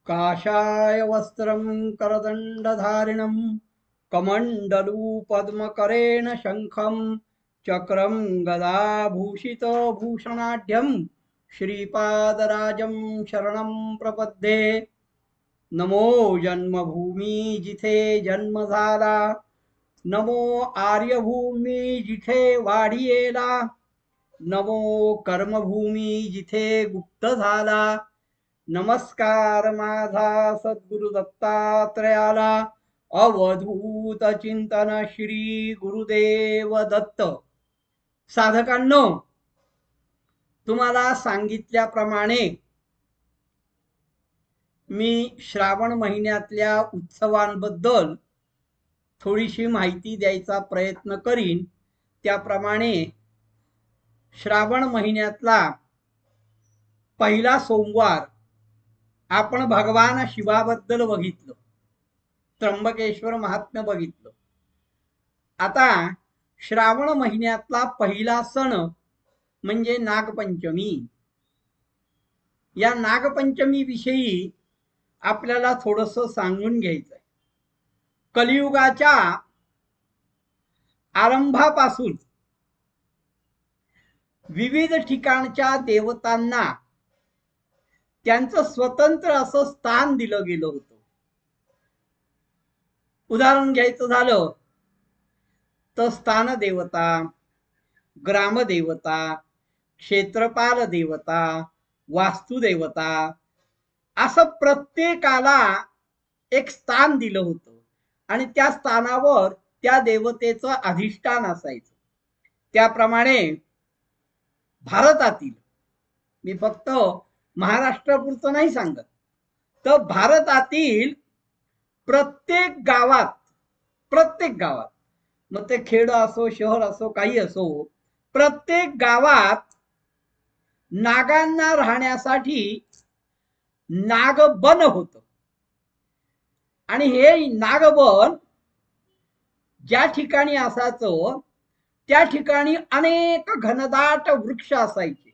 काषाय वस्त्रं करदण्डधारिणं कमण्डलूपद्मकरेण शङ्खं चक्रं गदाभूषितभूषणाढ्यं श्रीपादराजं शरणं प्रपद्ये। नमो जन्मभूमी जिथे जन्म झाला, नमो आर्यभूमी जिथे वाढियेला, नमो कर्मभूमी जिथे गुप्त झाला। नमस्कार माझा सद्गुरु दत्तात्रयाला, अवधूत चिंतन श्री गुरुदेव दत्त। साधकांनो, तुम्हाला सांगितल्याप्रमाणे मी श्रावण महिन्यातल्या उत्सवांबद्दल थोडीशी माहिती द्यायचा प्रयत्न करीन। त्याप्रमाणे श्रावण महिन्यातला पहिला सोमवार आपण भगवान शिवाबद्दल बघितलं, त्र्यंबकेश्वर महात्म्य बघितलं। आता श्रावण महिन्यातला पहिला सण म्हणजे नागपंचमी। या नागपंचमी विषयी आपल्याला थोडंसं सांगून घ्यायचं आहे। कलियुगाच्या आरंभापासून विविध ठिकाणच्या देवतांना त्यांचं स्वतंत्र असं स्थान दिलं गेलं होतं। उदाहरण घ्यायचं झालं तर स्थान देवता, ग्रामदेवता, क्षेत्रपाल देवता, वास्तुदेवता, असं प्रत्येकाला एक स्थान दिलं होतं आणि त्या स्थानावर त्या देवतेचं अधिष्ठान असायचं। त्याप्रमाणे भारतातील, मी फक्त महाराष्ट्रापुरतं नाही सांगत, तर भारतातील प्रत्येक गावात मग ते खेड असो शहर असो काही असो, प्रत्येक गावात नागांना राहण्यासाठी नागबन होतं। आणि हे नागबन ज्या ठिकाणी असायचं त्या ठिकाणी अनेक घनदाट वृक्ष असायचे।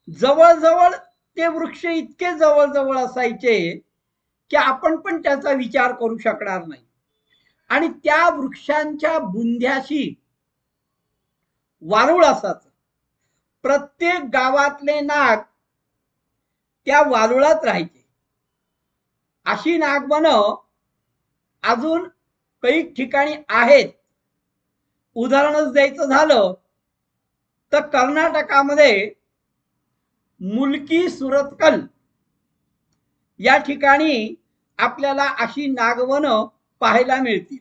जवळजवळ ते वृक्ष इतके जवळ असायचे की आपण पण त्याचा विचार करू शकणार नाही। आणि त्या वृक्षांच्या बुंध्याशी वारुळ असायचं। प्रत्येक गावातले नाग त्या वारुळात राहायचे। अशी नागबन अजून काही ठिकाणी आहेत। उदाहरणच द्यायचं झालं तर कर्नाटकामध्ये मुलकी सुरतकल या ठिकाणी आपल्याला अशी नागवन पाहायला मिळतील।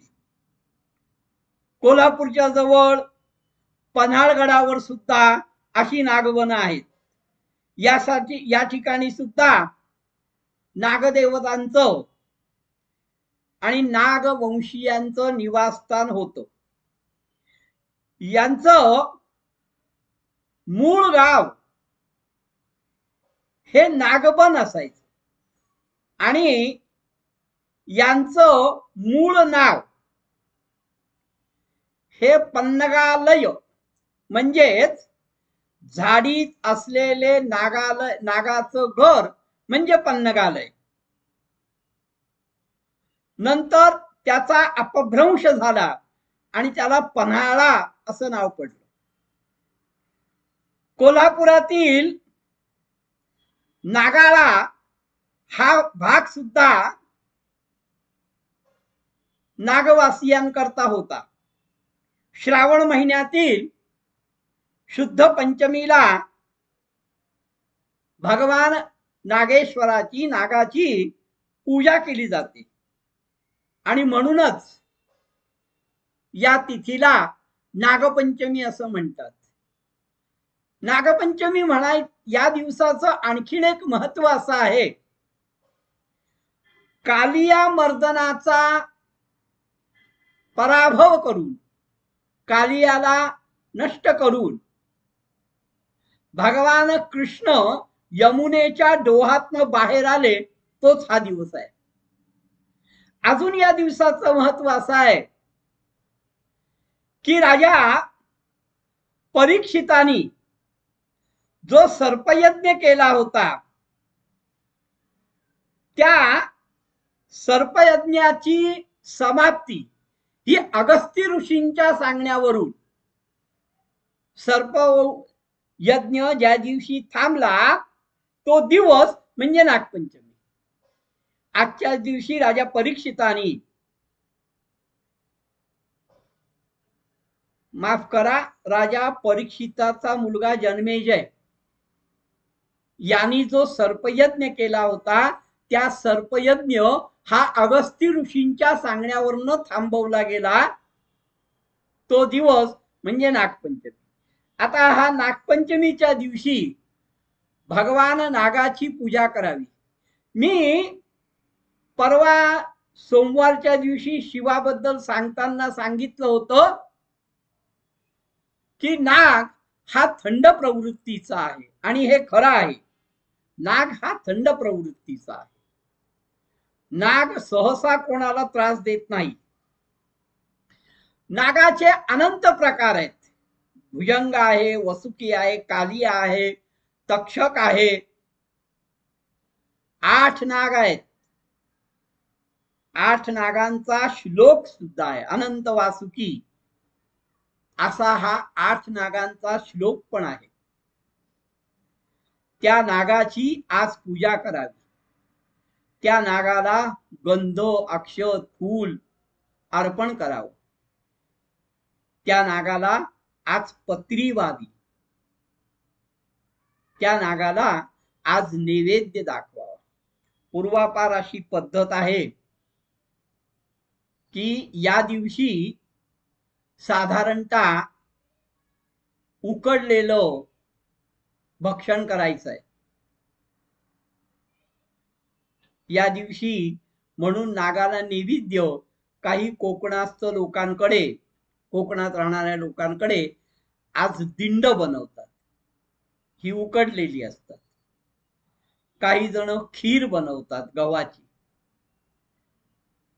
कोल्हापूरच्या जवळ पन्हाळगडावर सुद्धा अशी नागवन आहेत। यासाठी या ठिकाणी सुद्धा नागदेवतांचं आणि नागवंशीयांचं निवासस्थान होतं। यांचं मूळ गाव हे नागबन असायचं आणि यांचं मूळ नाव हे पन्नगालय, म्हणजेच झाडीत असलेले नागाचं घर म्हणजे पन्नगालय। नंतर त्याचा अपभ्रंश झाला आणि त्याला पन्हाळा असं नाव पडलं। कोल्हापुरातील नागाळा हा भाग सुद्धा नागवासियांकरता होता। श्रावण महिन्यातील शुद्ध पंचमीला भगवान नागेश्वराची, नागाची पूजा केली जाते आणि म्हणूनच या तिथीला नागपंचमी असं म्हणतात। नागपंचमी या दिवसाचं आणखीन एक महत्व असं आहे, कालिया मर्दनाचा पराभव करून, कालियाला नष्ट करून भगवान कृष्ण यमुनेच्या डोहातनं बाहेर आले, तोच हा दिवस आहे। अजून या दिवसाचं महत्व असं आहे की राजा परीक्षितांनी जो सर्पयज्ञ केला होता त्या सर्पयज्ञाची समाप्ती ही अगस्त्य ऋषींच्या सांगण्यावरून सर्प यज्ञ ज्या दिवशी थांबला तो दिवस म्हणजे नागपंचमी. आजच्या दिवशी राजा परीक्षितांनी, माफ करा, राजा परीक्षिताचा मुलगा जन्मेजय यांनी जो सर्पयज्ञ केला होता त्या सर्पयज्ञ हा अगस्त्य ऋषींच्या सांगण्यावरून थांबवला गेला. तो दिवस म्हणजे नागपंचमी. आता हा नागपंचमीच्या दिवशी भगवान नागाची पूजा करावी. मी परवा सोमवारच्या दिवशी शिवाबद्दल सांगताना सांगितलं होतं की नाग हा थंड प्रवृत्तीचा आहे आणि हे खरं आहे. नाग हा थंड प्रवृत्तीचा आहे. नाग सहसा कोणाला त्रास देत नाही. नागाचे अनंत प्रकार आहेत. भुजंग आहे, वसुकी आहे, काली आहे, तक्षक आहे. 8 नाग आहेत. 8 नागांचा श्लोक सुद्धा आहे. अनंत वासुकी असा हा 8 नागांचा श्लोक पण आहे. त्या नागाची आज पूजा करावी. त्या नागाला गंध, अक्षत, फूल अर्पण करावं. त्या नागाला आज पत्री व्हावी. त्या नागाला आज नैवेद्य दाखवावा. पूर्वापार अशी पद्धत आहे की या दिवशी साधारणतः उकडलेलं भक्षण करायचं आहे. या दिवशी म्हणून नागाला नैवेद्य काही कोकणास्थ लोकांकडे, कोकणात राहणाऱ्या लोकांकडे आज दिंड बनवतात. ही उकडलेली असतात. काही जण खीर बनवतात गव्हाची,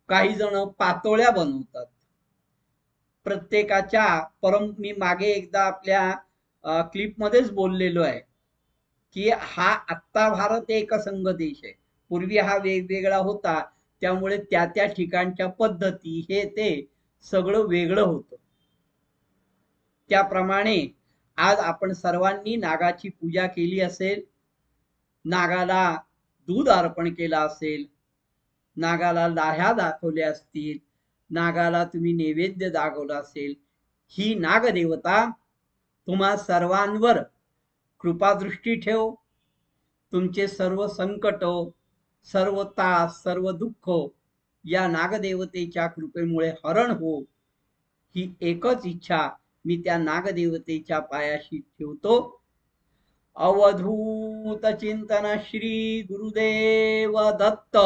काही जण पातोळ्या बनवतात. प्रत्येकाच्या मी मागे एकदा आपल्या क्लिप मध्येच बोललेलो आहे की हा आत्ता भारत एकसंघ देश आहे. पूर्वी हा वेगवेगळा होता, त्यामुळे त्या त्या ठिकाणच्या पद्धती हे ते सगळं वेगळं होतं. त्याप्रमाणे आज आपण सर्वांनी नागाची पूजा केली असेल, नागाला दूध अर्पण केला असेल, नागाला लाह्या दाखवल्या असतील, नागाला तुम्ही नैवेद्य दाखवला असेल. ही नागदेवता तुम्हा सर्वांवर कृपादृष्टी ठेव. तुमचे सर्व संकट, सर्व त्रास, सर्व दुःख या नागदेवतेच्या कृपेमुळे हरण हो, ही एकच इच्छा मी त्या नागदेवतेच्या पायाशी ठेवतो. अवधूत चिंतन श्री गुरुदेव दत्त.